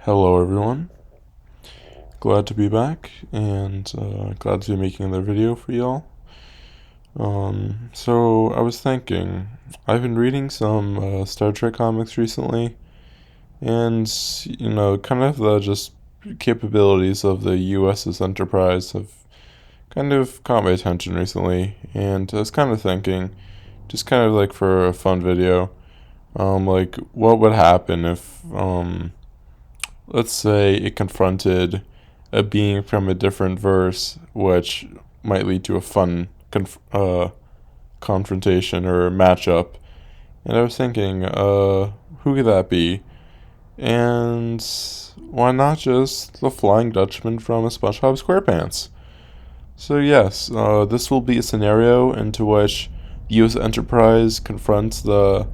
Hello everyone, glad to be back and glad to be making another video for y'all. So I was thinking, I've been reading some Star Trek comics recently, and kind of the just capabilities of the USS Enterprise have kind of caught my attention recently, and I was kind of thinking, just kind of like for a fun video, like what would happen if let's say it confronted a being from a different verse, which might lead to a fun confrontation or matchup. And I was thinking, who could that be? And why not just the Flying Dutchman from a SpongeBob SquarePants? So yes, this will be a scenario into which the U.S. Enterprise confronts the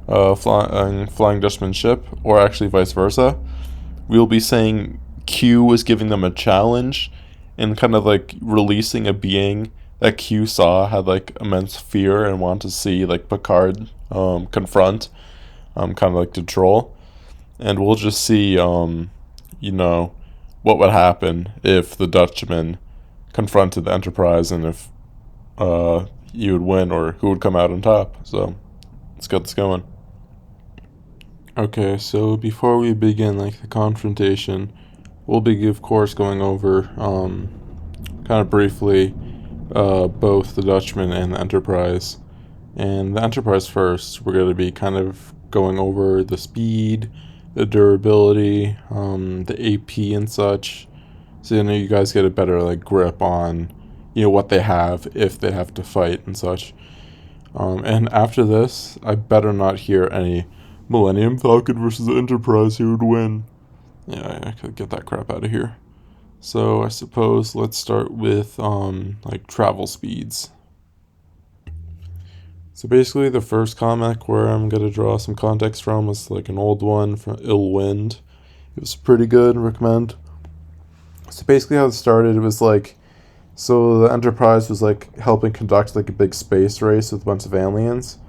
Flying Dutchman ship, or actually vice versa. We'll be saying Q was giving them a challenge and kind of like releasing a being that Q saw had like immense fear and wanted to see like Picard confront, kind of like to troll. And we'll just see, what would happen if the Dutchman confronted the Enterprise and if you would win or who would come out on top. So let's get this going. Okay, so before we begin like the confrontation, we'll be of course going over kind of briefly both the Dutchman and the Enterprise. And the Enterprise first, we're going to be kind of going over the speed, the durability, the AP and such. So you guys get a better like grip on what they have if they have to fight and such. And after this, I better not hear any Millennium Falcon versus the Enterprise, who would win. Yeah, I could get that crap out of here. So I suppose let's start with like travel speeds. So basically the first comic where I'm gonna draw some context from was like an old one from Ill Wind. It was pretty good, recommend. So basically how it started, it was like, so the Enterprise was like helping conduct like a big space race with a bunch of aliens.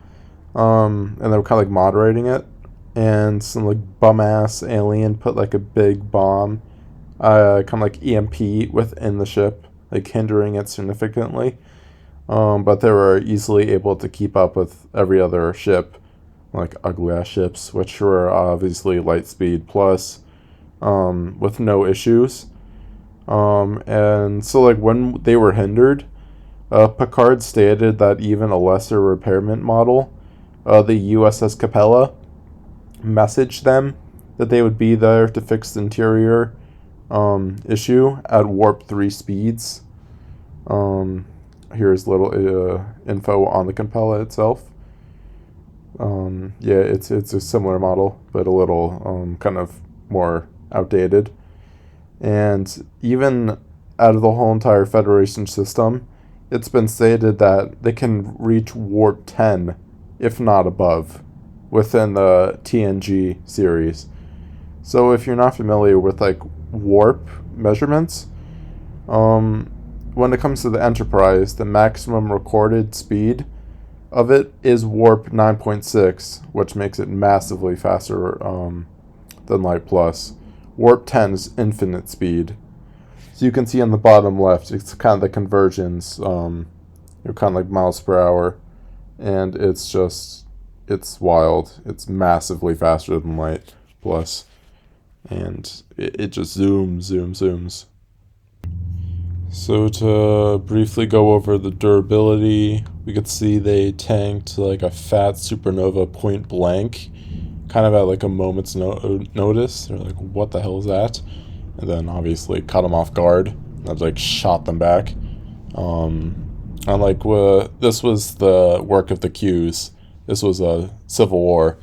And they were kind of like moderating it, and some like bum ass alien put like a big bomb, kind of like EMP within the ship, like hindering it significantly. But they were easily able to keep up with every other ship, like ugly ass ships, which were obviously light speed plus, with no issues. And so like when they were hindered, Picard stated that even a lesser repairment model, the USS Capella, messaged them that they would be there to fix the interior issue at warp 3 speeds. Here's little info on the Capella itself. Yeah, it's a similar model, but a little kind of more outdated. And even out of the whole entire Federation system, it's been stated that they can reach warp 10, if not above, within the TNG series. So if you're not familiar with like warp measurements, when it comes to the Enterprise, the maximum recorded speed of it is warp 9.6, which makes it massively faster than light plus. Warp 10 is infinite speed. So you can see on the bottom left, it's kind of the conversions, kind of like miles per hour, and it's wild. It's massively faster than light plus, and it just zooms. So to briefly go over the durability, we could see they tanked like a fat supernova point blank, kind of at like a moment's notice. They're like, what the hell is that? And then obviously caught them off guard. That like shot them back. And like this was the work of the Qs. This was a civil war,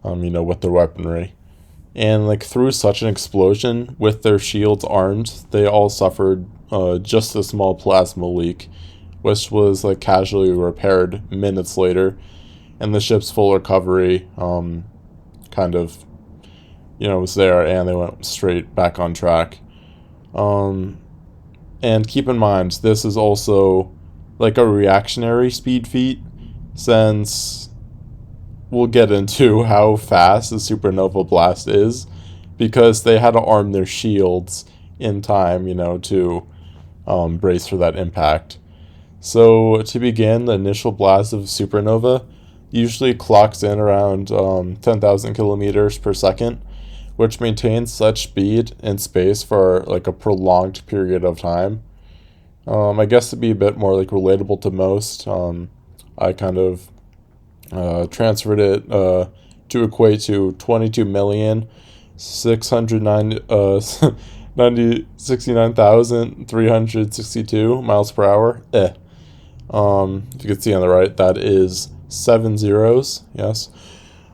with their weaponry. And like through such an explosion with their shields armed, they all suffered just a small plasma leak, which was like casually repaired minutes later. And the ship's full recovery kind of was there, and they went straight back on track. And keep in mind, this is also like a reactionary speed feat, since we'll get into how fast the supernova blast is, because they had to arm their shields in time, to brace for that impact. So to begin, the initial blast of a supernova usually clocks in around 10,000 kilometers per second, which maintains such speed in space for like a prolonged period of time. I guess to be a bit more like relatable to most, I kind of transferred it to equate to 22,609 69,362 miles per hour. If you can see on the right, that is 7 zeros. Yes.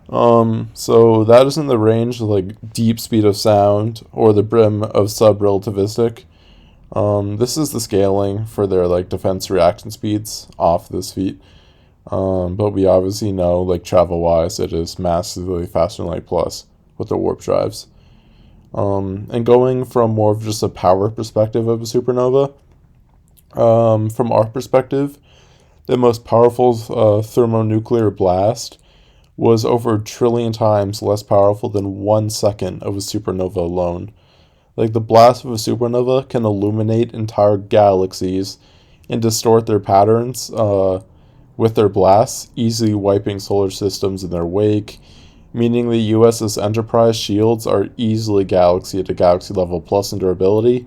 So that is in the range of like deep speed of sound or the brim of subrelativistic. This is the scaling for their like defense reaction speeds off this feat. But we obviously know, like travel wise, it is massively faster than light plus with the warp drives. And going from more of just a power perspective of a supernova, from our perspective, the most powerful thermonuclear blast was over a trillion times less powerful than 1 second of a supernova alone. Like the blast of a supernova can illuminate entire galaxies and distort their patterns with their blasts, easily wiping solar systems in their wake, meaning the USS Enterprise shields are easily galaxy to galaxy level plus in durability.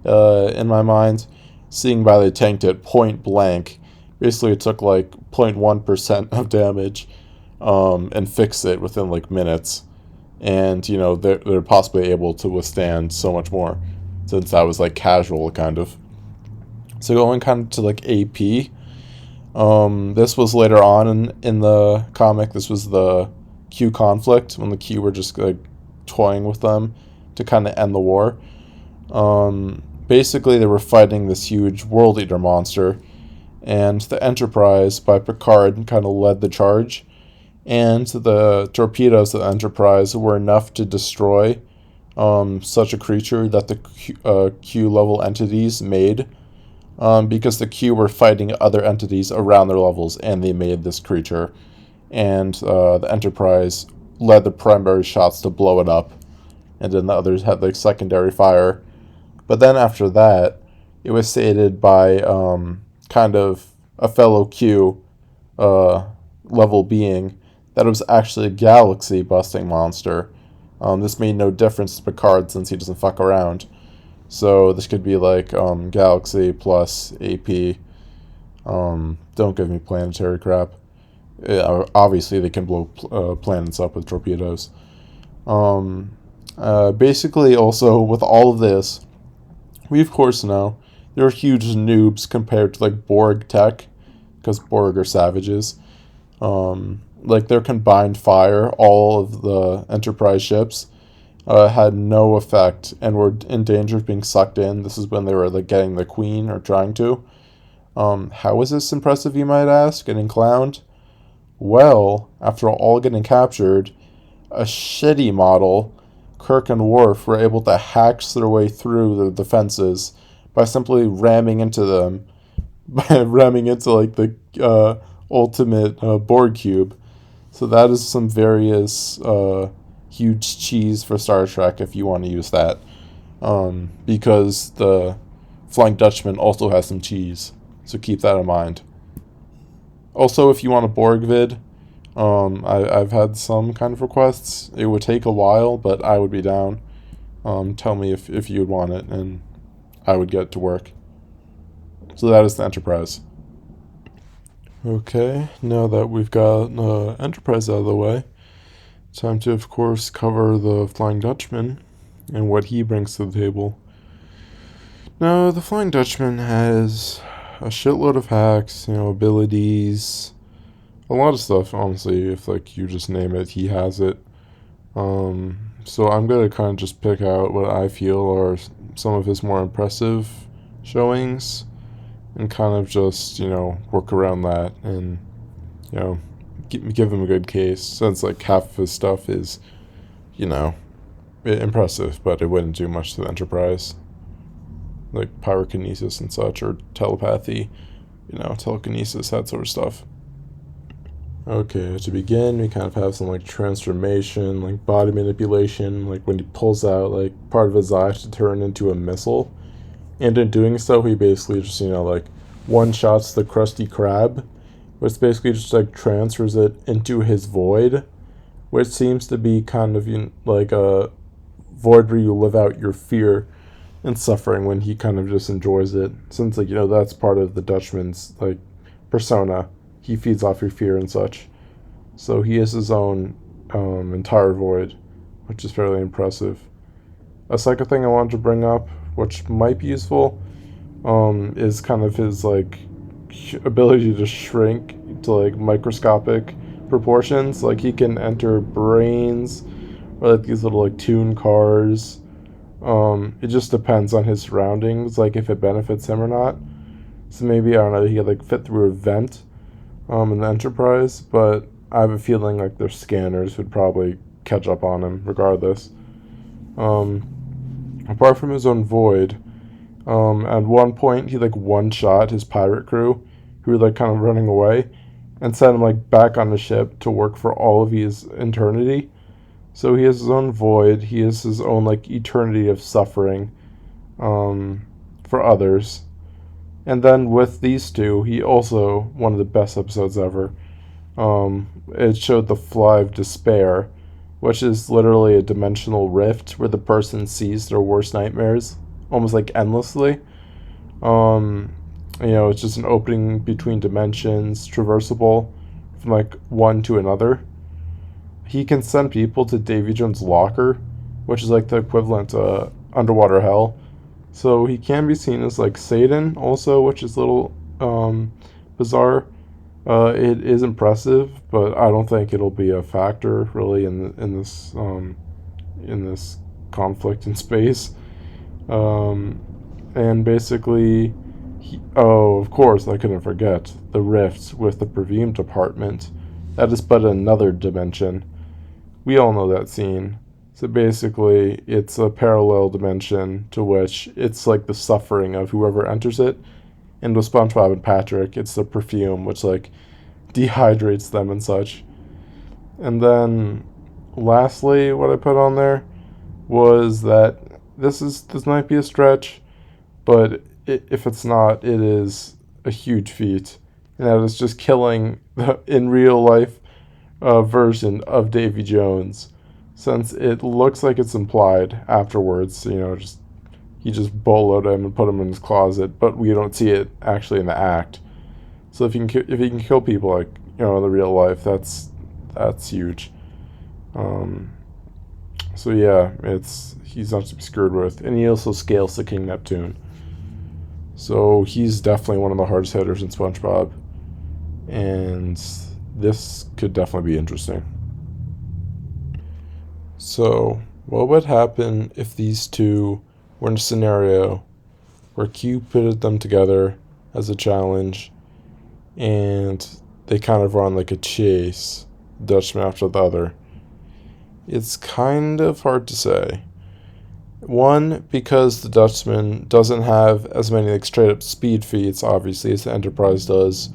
In my mind, seeing by they tanked it point blank. Basically, it took like 0.1% of damage and fixed it within like minutes. And, they're possibly able to withstand so much more since that was like casual, kind of. So going kind of to like AP, this was later on in the comic. This was the Q conflict when the Q were just like toying with them to kind of end the war. Basically, they were fighting this huge world eater monster, and the Enterprise by Picard kind of led the charge. And the torpedoes of the Enterprise were enough to destroy such a creature that the Q level entities made, because the Q were fighting other entities around their levels, and they made this creature. And the Enterprise led the primary shots to blow it up, and then the others had like secondary fire. But then after that, it was stated by kind of a fellow Q level being that it was actually a galaxy-busting monster. This made no difference to Picard since he doesn't fuck around. So this could be like galaxy plus AP. Don't give me planetary crap. Obviously, they can blow planets up with torpedoes. Basically, also, with all of this, we of course know they're huge noobs compared to like Borg tech, because Borg are savages. Like their combined fire, all of the Enterprise ships had no effect and were in danger of being sucked in. This is when they were like getting the Queen or trying to. How is this impressive, you might ask, getting clowned? Well, after all getting captured, a shitty model, Kirk and Worf were able to hack their way through the defenses by simply ramming into them, by ramming into like the ultimate Borg cube. So that is some various huge cheese for Star Trek if you want to use that, because the Flying Dutchman also has some cheese, so keep that in mind. Also, if you want a Borg vid, I've had some kind of requests. It would take a while, but I would be down. Tell me if you would want it, and I would get to work. So that is the Enterprise. Okay, now that we've got Enterprise out of the way, time to, of course, cover the Flying Dutchman and what he brings to the table. Now, the Flying Dutchman has a shitload of hacks, abilities, a lot of stuff, honestly. If, like, you just name it, he has it. So I'm going to kind of just pick out what I feel are some of his more impressive showings and kind of just, work around that and, give him a good case, since, like, half of his stuff is, impressive, but it wouldn't do much to the Enterprise. Like pyrokinesis and such, or telepathy, telekinesis, that sort of stuff. Okay, to begin, we kind of have some like transformation, like body manipulation, like when he pulls out like part of his eye to turn into a missile. And in doing so, he basically just, like one shots the Krusty Krab, which basically just like transfers it into his void, which seems to be kind of like a void where you live out your fear and suffering when he kind of just enjoys it. Since, like, that's part of the Dutchman's, like, persona. He feeds off your fear and such. So he has his own entire void, which is fairly impressive. A second thing I wanted to bring up, which might be useful, is kind of his like ability to shrink to like microscopic proportions. Like he can enter brains or like these little like tune cars. It just depends on his surroundings, like if it benefits him or not. So maybe, I don't know, he could like fit through a vent in the Enterprise, but I have a feeling like their scanners would probably catch up on him regardless. Apart from his own void, at one point he like one shot his pirate crew who were like kind of running away and sent him like back on the ship to work for all of his eternity. So he has his own void, he has his own like eternity of suffering for others. And then with these two, he also, one of the best episodes ever, it showed the Fly of Despair, which is literally a dimensional rift where the person sees their worst nightmares almost like endlessly. Um, it's just an opening between dimensions, traversable from like one to another. He can send people to Davy Jones' locker, which is like the equivalent to underwater hell. So he can be seen as like Satan also, which is a little bizarre. It is impressive, but I don't think it'll be a factor really in this conflict in space. And basically, of course, I couldn't forget the rifts with the perfume department. That is but another dimension. We all know that scene. So basically, it's a parallel dimension to which it's like the suffering of whoever enters it. And with SpongeBob and Patrick, it's the perfume which like dehydrates them and such. And then, lastly, what I put on there was that this might be a stretch, but if it's not, it is a huge feat, and that is just killing the in real life version of Davy Jones, since it looks like it's implied afterwards. Just he just boloed him and put him in his closet, but we don't see it actually in the act. So if he can kill people like in the real life, that's huge. Um, so yeah, he's not to be screwed with, and he also scales to King Neptune. So he's definitely one of the hardest hitters in SpongeBob, and this could definitely be interesting. So, what would happen if these two were in a scenario where Q pitted them together as a challenge, and they kind of run like a chase, Dutchman after the other? It's kind of hard to say. One, because the Dutchman doesn't have as many like straight up speed feats, obviously, as the Enterprise does.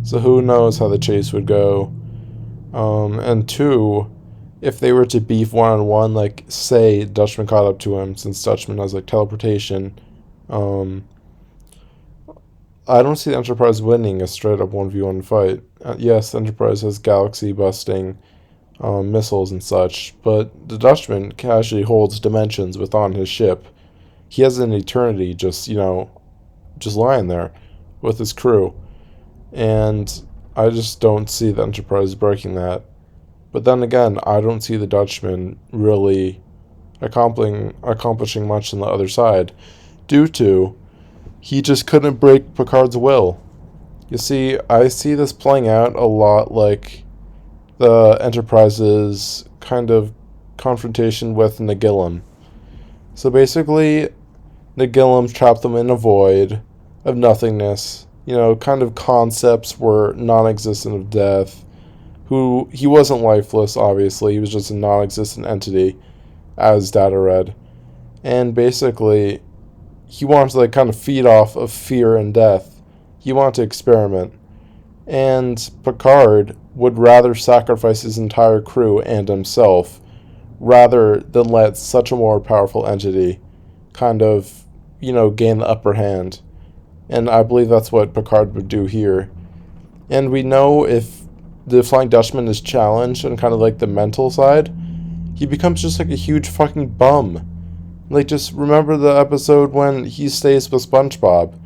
So who knows how the chase would go. And two, if they were to beef one on one, like say Dutchman caught up to him, since Dutchman has like teleportation, um, I don't see the Enterprise winning a straight up 1v1 fight. Yes, the Enterprise has galaxy busting missiles and such, but the Dutchman casually holds dimensions within his ship. He has an eternity just lying there with his crew. And I just don't see the Enterprise breaking that. But then again, I don't see the Dutchman really accomplishing much on the other side, due to he just couldn't break Picard's will. You see, I see this playing out a lot like the Enterprise's kind of confrontation with Nagilum. So basically, Nagilum trapped them in a void of nothingness. Kind of concepts were non-existent of death. He wasn't lifeless, obviously. He was just a non-existent entity, as Data read. And basically, he wanted to kind of feed off of fear and death. He wanted to experiment. And Picard would rather sacrifice his entire crew and himself rather than let such a more powerful entity kind of, gain the upper hand. And I believe that's what Picard would do here. And we know if the Flying Dutchman is challenged on kind of like the mental side, he becomes just like a huge fucking bum. Like, just remember the episode when he stays with SpongeBob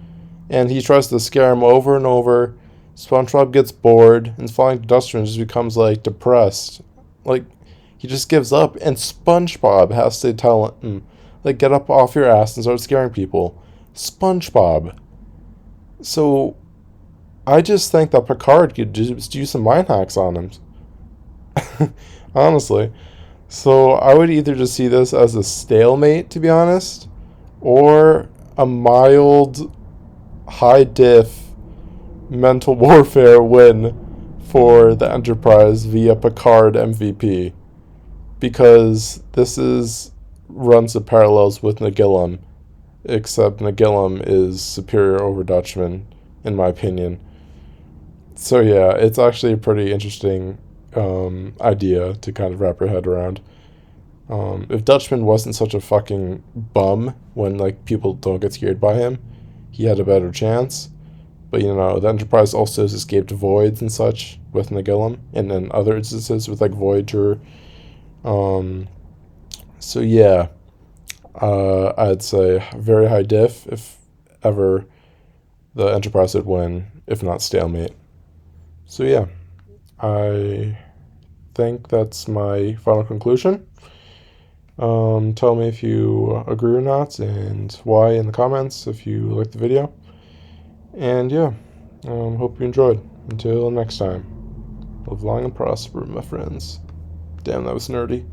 and he tries to scare him over and over. SpongeBob gets bored and Flying Dutchman just becomes like depressed. Like, he just gives up, and SpongeBob has to tell him, like, get up off your ass and start scaring people. SpongeBob. So, I just think that Picard could just do some mind hacks on him. Honestly. So, I would either just see this as a stalemate, to be honest, or a mild, high diff mental warfare win for the Enterprise via Picard MVP. Because this runs the parallels with Nagilum, except Nagilum is superior over Dutchman, in my opinion. So yeah, it's actually a pretty interesting idea to kind of wrap your head around. If Dutchman wasn't such a fucking bum when like people don't get scared by him, he had a better chance. But the Enterprise also has escaped voids and such with Nagilum, and then other instances with like Voyager. So yeah, I'd say very high diff if ever the Enterprise would win, if not stalemate. So yeah, I think that's my final conclusion. Tell me if you agree or not, and why in the comments if you like the video. And yeah, hope you enjoyed. Until next time, live long and prosper, my friends. Damn, that was nerdy.